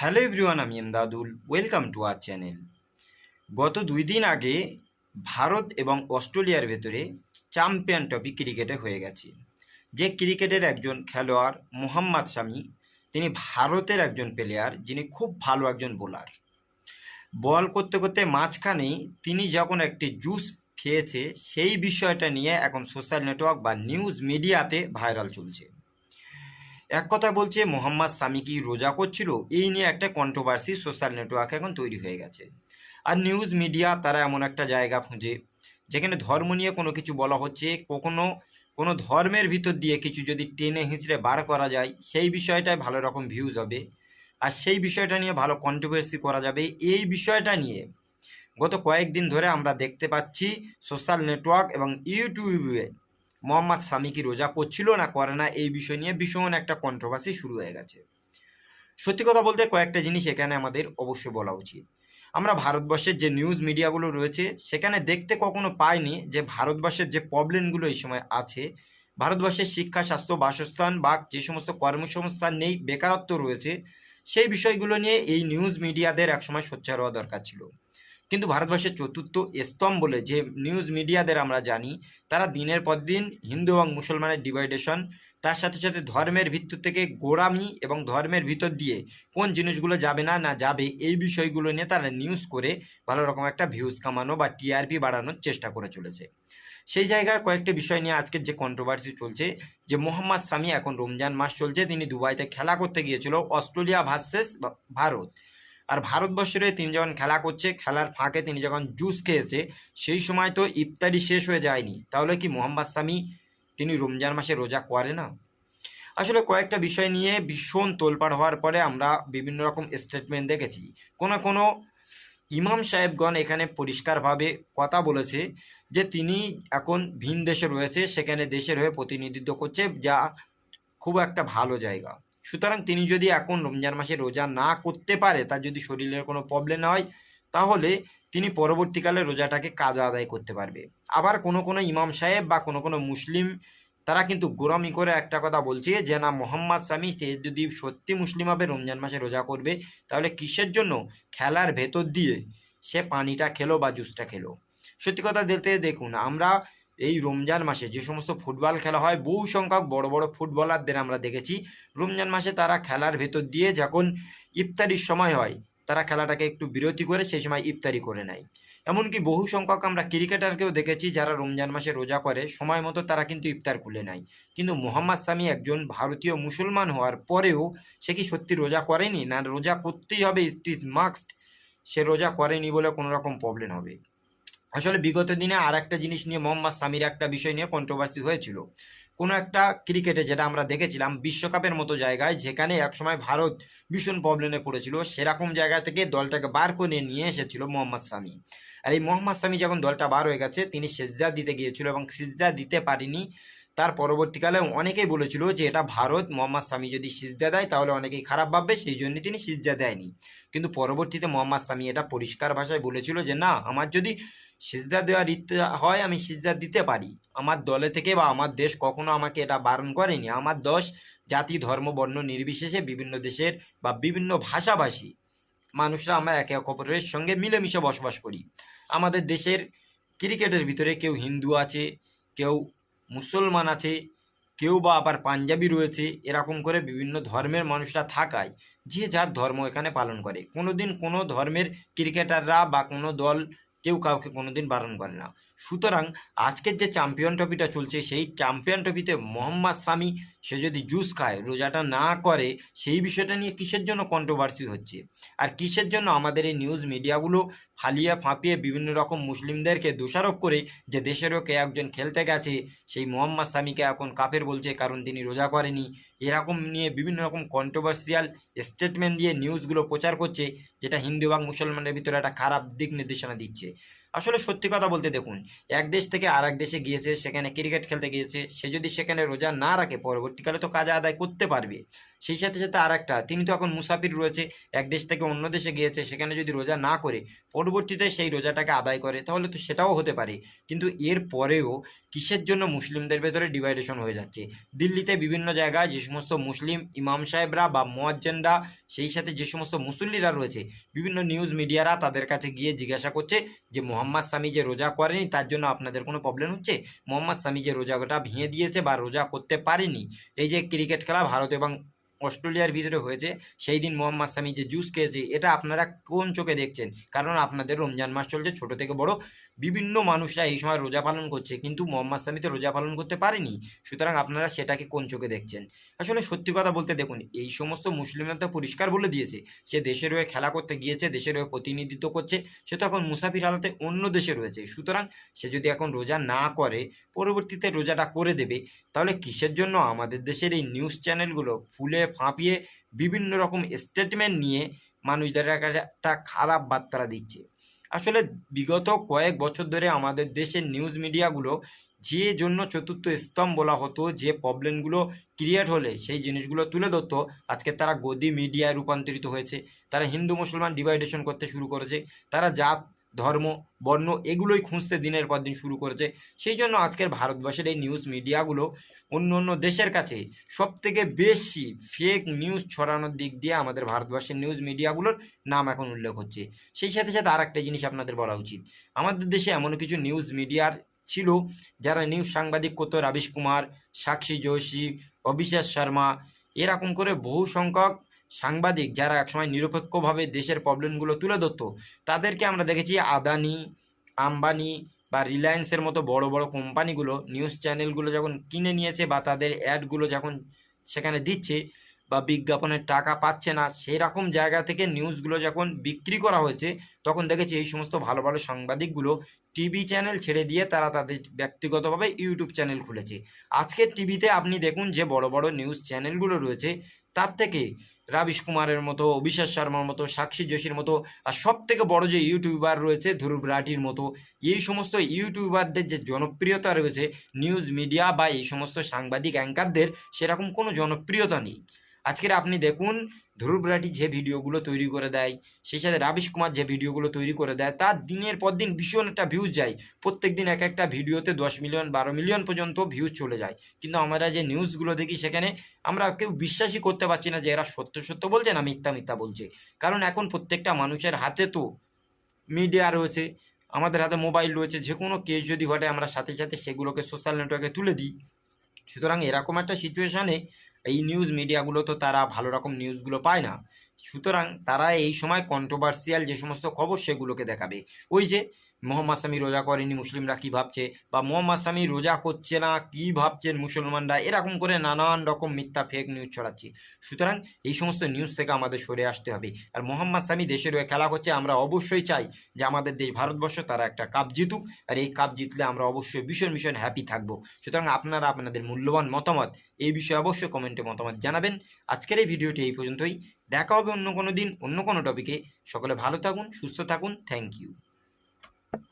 Hello everyone, আমি Emdadul. Welcome to our channel. গত 2 দিন আগে ভারত এবং অস্ট্রেলিয়ার ভেতরে চ্যাম্পিয়ন ট্রফি ক্রিকেটে হয়ে গেছে। যে ক্রিকেটের একজন খেলোয়াড় মোহাম্মদ শামি, তিনি ভারতের একজন প্লেয়ার যিনি খুব ভালো একজন বোলার। বল করতে করতে মাঝখানেই তিনি যখন একটি জুস খেয়েছে, সেই বিষয়টা নিয়ে এখন সোশ্যাল নেটওয়ার্ক বা নিউজ মিডিয়াতে ভাইরাল চলছে। এক কথা বলছে মোহাম্মদ সামি কি রোজা করছিল, এই নিয়ে একটা কন্ট্রোভার্সি সোশ্যাল নেটওয়ার্ক এখন তৈরি হয়ে গেছে। আর নিউজ মিডিয়া তারা এমন একটা জায়গা খুঁজে যেখানে ধর্ম নিয়ে কোনো কিছু বলা হচ্ছে, কোনো ধর্মের ভিতর দিয়ে কিছু যদি টেনে হিঁচড়ে বার করা যায়, সেই বিষয়টায় ভালো রকম ভিউজ হবে আর সেই বিষয়টা নিয়ে ভালো কন্ট্রোভার্সি করা যাবে। এই বিষয়টা নিয়ে গত কয়েকদিন ধরে আমরা দেখতে পাচ্ছি সোশ্যাল নেটওয়ার্ক এবং ইউটিউবে মোহাম্মদ সামি কি রোজা করছিল না করে না, এই বিষয় নিয়ে ভীষণ একটা কন্ট্রোভার্সি শুরু হয়ে গেছে। সত্যি কথা বলতে কয়েকটা জিনিস এখানে আমাদের অবশ্যই বলা উচিত। আমরা ভারতবর্ষের যে নিউজ মিডিয়াগুলো রয়েছে সেখানে দেখতে কখনো পাইনি যে ভারতবর্ষের যে প্রবলেমগুলো এই সময় আছে, ভারতবর্ষের শিক্ষা, স্বাস্থ্য, বাসস্থান বা যে সমস্ত কর্মসংস্থান নেই, বেকারত্ব রয়েছে, সেই বিষয়গুলো নিয়ে এই নিউজ মিডিয়াদের একসময় সোচ্চার হওয়া দরকার ছিল। কিন্তু ভারতবর্ষের চতুর্থ স্তম্ভ বলে যে নিউজ মিডিয়াদের আমরা জানি, তারা দিনের পর দিন হিন্দু এবং মুসলমানের ডিভাইডেশন, তার সাথে সাথে ধর্মের ভিতর থেকে গোঁড়ামি এবং ধর্মের ভিতর দিয়ে কোন জিনিসগুলো যাবে না না যাবে, এই বিষয়গুলো নিয়ে তারা নিউজ করে ভালো রকম একটা ভিউজ কামানো বা টিআরপি বাড়ানোর চেষ্টা করে চলেছে। সেই জায়গায় কয়েকটা বিষয় নিয়ে আজকের যে কন্ট্রোভার্সি চলছে, যে মোহাম্মদ সামি, এখন রমজান মাস চলছে, তিনি দুবাইতে খেলা করতে গিয়েছিল অস্ট্রেলিয়া ভার্সেস ভারত। আর ভারতবর্ষের হয়ে তিনি যখন খেলা করছে, খেলার ফাঁকে তিনি যখন জুস খেয়েছে, সেই সময় তো ইফতারি শেষ হয়ে যায়নি। তাহলে কি মোহাম্মদ সামি তিনি রমজান মাসে রোজা করে না? আসলে কয়েকটা বিষয় নিয়ে ভীষণ তোলপাড় হওয়ার পরে আমরা বিভিন্ন রকম স্টেটমেন্ট দেখেছি। কোনো কোনো ইমাম সাহেবগণ এখানে পরিষ্কারভাবে কথা বলেছে যে তিনি এখন ভিন দেশে রয়েছে, সেখানে দেশের হয়ে প্রতিনিধিত্ব করছে, যা খুব একটা ভালো জায়গা। সুতরাং তিনি যদি এখন রমজান মাসে রোজা না করতে পারে, তার যদি শরীরের কোনো প্রবলেম না হয়, তাহলে তিনি পরবর্তীকালে রোজাটাকে কাজা আদায় করতে পারবে। আবার কোনো কোনো ইমাম সাহেব বা কোনো কোনো মুসলিম, তারা কিন্তু গোরামি করে একটা কথা বলছে যে না, মোহাম্মদ সামি সে যদি সত্যি মুসলিম হবে, রমজান মাসে রোজা করবে, তাহলে কিসের জন্য খেলার ভেতর দিয়ে সে পানিটা খেলো বা জুসটা খেলো? সত্যি কথা বলতে দেখুন, আমরা এই রমজান মাসে যে সমস্ত ফুটবল খেলা হয়, বহু সংখ্যক বড় বড় ফুটবলারদের আমরা দেখেছি রমজান মাসে তারা খেলার ভেতর দিয়ে যখন ইফতারির সময় হয়, তারা খেলাটাকে একটু বিরতি করে সেই সময় ইফতারি করে নেয়। এমনকি বহু সংখ্যক আমরা ক্রিকেটারকেও দেখেছি যারা রমজান মাসে রোজা করে, সময় মতো তারা কিন্তু ইফতার খুলে নেয়। কিন্তু মোহাম্মদ সামি একজন ভারতীয় মুসলমান হওয়ার পরেও সে কি সত্যি রোজা করেনি? না, রোজা করতেই হবে, ইট ইজ মাস্ট। সে রোজা করেনি বলে কোনো রকম প্রবলেম হবে? আসলে বিগত দিনে আর একটা জিনিস নিয়ে, মোহাম্মদ সামির একটা বিষয় নিয়ে কন্ট্রোভার্সি হয়েছিল। কোনো একটা ক্রিকেটে, যেটা আমরা দেখেছিলাম বিশ্বকাপের মতো জায়গায়, যেখানে একসময় ভারত ভীষণ প্রবলেমে পড়েছিল, সেরকম জায়গা থেকে দলটাকে বার করে নিয়ে এসেছিল মোহাম্মদ সামি। আর এই মোহাম্মদ সামি যখন দলটা বার হয়ে গেছে, তিনি সিজদা দিতে গিয়েছিল এবং সিজদা দিতে পারেনি। তার পরবর্তীকালে অনেকেই বলেছিল যে এটা ভারত, মোহাম্মদ সামি যদি সিজদা দেয় তাহলে অনেকেই খারাপ ভাববে, সেই জন্য তিনি সিজদা দেয়নি। কিন্তু পরবর্তীতে মোহাম্মদ সামি এটা পরিষ্কার ভাষায় বলেছিল যে না, আমার যদি সিজদা দেওয়ার ইচ্ছা হয় আমি সিজদা দিতে পারি। আমার দলে থেকে বা আমার দেশ কখনো আমাকে এটা বারণ করেনি। আমার দেশ জাতি, ধর্ম, বর্ণ নির্বিশেষে বিভিন্ন দেশের বা বিভিন্ন ভাষাভাষী মানুষরা আমরা একে অপরের সঙ্গে মিলেমিশে বসবাস করি। আমাদের দেশের ক্রিকেটের ভিতরে কেউ হিন্দু আছে, কেউ মুসলমান আছে, কেউ বা আবার পাঞ্জাবি রয়েছে, এরকম করে বিভিন্ন ধর্মের মানুষরা থাকায় যে যার ধর্ম এখানে পালন করে। কোনোদিন কোনো ধর্মের ক্রিকেটাররা বা কোনো দল কেউ কাউকে কোনোদিন বারণ করে না। সুতরাং আজকের যে চ্যাম্পিয়ন ট্রফিটা চলছে, সেই চ্যাম্পিয়ন ট্রফিতে মোহাম্মদ সামি সে যদি জুস খায়, রোজাটা না করে, সেই বিষয়টা নিয়ে কিসের জন্য কন্ট্রোভার্সি হচ্ছে? আর কিসের জন্য আমাদের এই নিউজ মিডিয়াগুলো ফালিয়ে ফাঁপিয়ে বিভিন্ন রকম মুসলিমদেরকে দোষারোপ করে যে দেশেরও কে একজন খেলতে গেছে, সেই মোহাম্মদ সামিকে এখন কাফের বলছে কারণ তিনি রোজা করেনি, এরকম নিয়ে বিভিন্ন রকম কন্ট্রোভার্সিয়াল স্টেটমেন্ট দিয়ে নিউজগুলো প্রচার করছে, যেটা হিন্দু এবং মুসলমানের ভিতরে একটা খারাপ দিক নির্দেশনা দিচ্ছে। আসলে সত্যি কথা বলতে দেখুন, এক দেশ থেকে আর এক দেশে গিয়েছে, সেখানে ক্রিকেট খেলতে গিয়েছে, সে যদি সেখানে রোজা না রাখে, পরবর্তীকালে তো কাজা আদায় করতে পারবে। সেই সাথে সাথে আর একটা, তিনি তো এখন মুসাফির রয়েছে, এক দেশ থেকে অন্য দেশে গিয়েছে, সেখানে যদি রোজা না করে পরবর্তীতে সেই রোজাটাকে আদায় করে তাহলে তো সেটাও হতে পারে। কিন্তু এর পরেও কিসের জন্য মুসলিমদের ভেতরে ডিভাইডেশন হয়ে যাচ্ছে? দিল্লিতে বিভিন্ন জায়গায় যে সমস্ত মুসলিম ইমাম সাহেবরা বা মুয়াজ্জিনরা, সেই সাথে যে সমস্ত মুসল্লিরা রয়েছে, বিভিন্ন নিউজ মিডিয়ারা তাদের কাছে গিয়ে জিজ্ঞাসা করছে যে মোহাম্মদ সামি যে রোজা করেনি তার জন্য আপনাদের কোনো প্রবলেম হচ্ছে? মোহাম্মদ সামি যে রোজাটা ভেঙে দিয়েছে বা রোজা করতে পারেনি, এই যে ক্রিকেট খেলা ভারত এবং অস্ট্রেলিয়ার ভিতরে হয়েছে, সেই দিন মোহাম্মদ সামি যে জুস খেয়েছে, এটা আপনারা কোন চোখে দেখছেন? কারণ আপনাদের রমজান মাস চলছে, ছোট থেকে বড় বিভিন্ন মানুষরা এই সময় রোজা পালন করছে, কিন্তু মোহাম্মদ সামি তো রোজা পালন করতে পারেনি। সুতরাং আপনারা সেটাকে কোন চোখে দেখছেন? আসলে সত্যি কথা বলতে দেখুন, এই সমস্ত মুসলিমরা তো পরিষ্কার বলে দিয়েছে সে দেশের হয়ে খেলা করতে গিয়েছে, দেশের হয়ে প্রতিনিধিত্ব করছে, সে তো এখন মুসাফির হালাতে অন্য দেশে রয়েছে। সুতরাং সে যদি এখন রোজা না করে পরবর্তীতে রোজাটা করে দেবে, তাহলে কিসের জন্য আমাদের দেশের এই নিউজ চ্যানেলগুলো ফুলে ফাঁপিয়ে বিভিন্ন রকম স্টেটমেন্ট নিয়ে মানুষদের একটা খারাপ বার্তা দিচ্ছে? আসলে বিগত কয়েক বছর ধরে আমাদের দেশের নিউজ মিডিয়াগুলো যে জন্য চতুর্থ স্তম্ভ বলা হতো, যে প্রবলেমগুলো ক্রিয়েট হলে সেই জিনিসগুলো তুলে ধরতো, আজকে তারা গদি মিডিয়ায় রূপান্তরিত হয়েছে। তারা হিন্দু মুসলমান ডিভাইডেশন করতে শুরু করেছে, তারা জাত ধর্ম বর্ণ এগুলোই খুঁজতে দিনের পর দিন শুরু করেছে। সেই জন্য আজকের ভারতবর্ষের এই নিউজ মিডিয়াগুলো অন্য অন্য দেশের কাছে সব থেকে বেশি ফেক নিউজ ছড়ানোর দিক দিয়ে আমাদের ভারতবর্ষের নিউজ মিডিয়াগুলোর নাম এখন উল্লেখ হচ্ছে। সেই সাথে সাথে আর একটা জিনিস আপনাদের বলা উচিত, আমাদের দেশে এমন কিছু নিউজ মিডিয়ার ছিল যারা নিউজ সাংবাদিক করতো, রাবিশ কুমার, সাক্ষী যোশী, অভিষেক শর্মা, এরকম করে বহু সংখ্যক সাংবাদিক যারা একসময় নিরপেক্ষভাবে দেশের প্রবলেমগুলো তুলে ধরতো, তাদেরকে আমরা দেখেছি আদানি, আম্বানি বা রিলায়েন্সের মতো বড় বড় কোম্পানিগুলো নিউজ চ্যানেলগুলো যখন কিনে নিয়েছে বা তাদের অ্যাডগুলো যখন সেখানে দিচ্ছে বা বিজ্ঞাপনের টাকা পাচ্ছে না, সেই রকম জায়গা থেকে নিউজগুলো যখন বিক্রি করা হয়েছে, তখন দেখেছি এই সমস্ত ভালো ভালো সাংবাদিকগুলো টিভি চ্যানেল ছেড়ে দিয়ে তারা তাদের ব্যক্তিগতভাবে ইউটিউব চ্যানেল খুলেছে। আজকের টিভিতে আপনি দেখুন যে বড় বড় নিউজ চ্যানেলগুলো রয়েছে, তার থেকে রাবিশ কুমারের মতো, অভিষেক শর্মার মতো, সাক্ষী যোশীর মতো, আর সব থেকে বড় যে ইউটিউবার রয়েছে ধ্রুব রাঠির মতো, এই সমস্ত ইউটিউবারদের যে জনপ্রিয়তা রয়েছে, নিউজ মিডিয়া বা এই সমস্ত সাংবাদিক অ্যাঙ্কারদের সেরকম কোনো জনপ্রিয়তা নেই। আজকের আপনি দেখুন ধ্রুব রাঠি যে ভিডিওগুলো তৈরি করে দেয়, সেই সাথে রাবিশ কুমার যে ভিডিওগুলো তৈরি করে দেয়, তার দিনের পর দিন ভীষণ একটা ভিউজ যায়। প্রত্যেক দিন এক একটা ভিডিওতে 10 মিলিয়ন 12 মিলিয়ন পর্যন্ত ভিউজ চলে যায়। কিন্তু আমরা যে নিউজগুলো দেখি সেখানে আমরা কেউ বিশ্বাসই করতে পারছি না যে এরা সত্য সত্য বলছে না মিথ্যা মিথ্যা বলছে। কারণ এখন প্রত্যেকটা মানুষের হাতে তো মিডিয়া রয়েছে, আমাদের হাতে মোবাইল রয়েছে, যে কোনো কেস যদি ঘটে আমরা সাথে সাথে সেগুলোকে সোশ্যাল নেটওয়ার্কে তুলে দিই। সুতরাং এরকম একটা সিচুয়েশানে এই নিউজ মিডিয়াগুলো তো তারা ভালো রকম নিউজগুলো পায় না। সুতরাং তারা এই সময় কন্ট্রোভার্সিয়াল যে সমস্ত খবর সেগুলোকে দেখাবে। ওই যে মোহাম্মদ সামি রোজা করেনি, মুসলিমরা কী ভাবছে, বা মোহাম্মদ সামি রোজা করছে না কী ভাবছেন মুসলমানরা, এরকম করে নানান রকম মিথ্যা ফেক নিউজ ছড়াচ্ছে। সুতরাং এই সমস্ত নিউজ থেকে আমাদের সরে আসতে হবে। আর মোহাম্মদ সামি দেশের হয়ে খেলা করছে, আমরা অবশ্যই চাই যে আমাদের দেশ ভারতবর্ষ তারা একটা কাপ জিতুক, আর এই কাপ জিতলে আমরা অবশ্যই ভীষণ ভীষণ হ্যাপি থাকবো। সুতরাং আপনারা আপনাদের মূল্যবান মতামত এই বিষয়ে অবশ্যই কমেন্টে মতামত জানাবেন। আজকের এই ভিডিওটি এই পর্যন্তই, দেখা হবে অন্য কোনো দিন অন্য কোনো টপিকে। সকলে ভালো থাকুন, সুস্থ থাকুন, থ্যাংক ইউ।